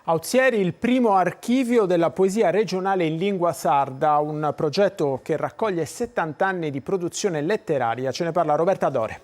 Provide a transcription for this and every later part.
A Ozieri il primo archivio della poesia regionale in lingua sarda, un progetto che raccoglie 70 anni di produzione letteraria. Ce ne parla Roberta Dore.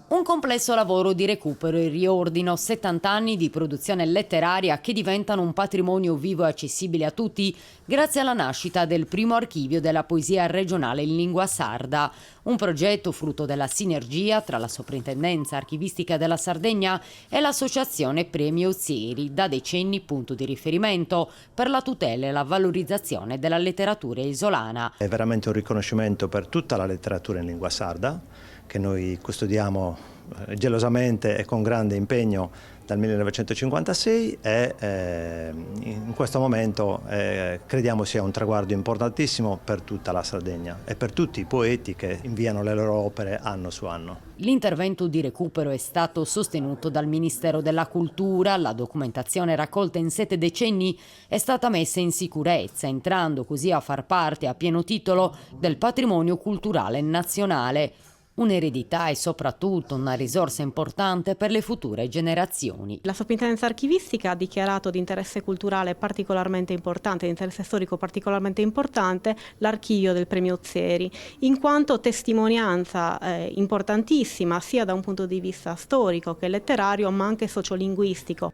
Un complesso lavoro di recupero e riordino, 70 anni di produzione letteraria che diventano un patrimonio vivo e accessibile a tutti grazie alla nascita del primo archivio della poesia regionale in lingua sarda. Un progetto frutto della sinergia tra la Soprintendenza Archivistica della Sardegna e l'Associazione Premio Ozieri, da decenni punto di riferimento per la tutela e la valorizzazione della letteratura isolana. È veramente un riconoscimento per tutta la letteratura in lingua sarda, che noi custodiamo gelosamente e con grande impegno dal 1956 e in questo momento crediamo sia un traguardo importantissimo per tutta la Sardegna e per tutti i poeti che inviano le loro opere anno su anno. L'intervento di recupero è stato sostenuto dal Ministero della Cultura. La documentazione raccolta in 7 decenni è stata messa in sicurezza, entrando così a far parte a pieno titolo del patrimonio culturale nazionale. Un'eredità e soprattutto una risorsa importante per le future generazioni. La Soprintendenza Archivistica ha dichiarato di interesse culturale particolarmente importante, di interesse storico particolarmente importante, l'archivio del Premio Ozieri, in quanto testimonianza importantissima sia da un punto di vista storico che letterario, ma anche sociolinguistico.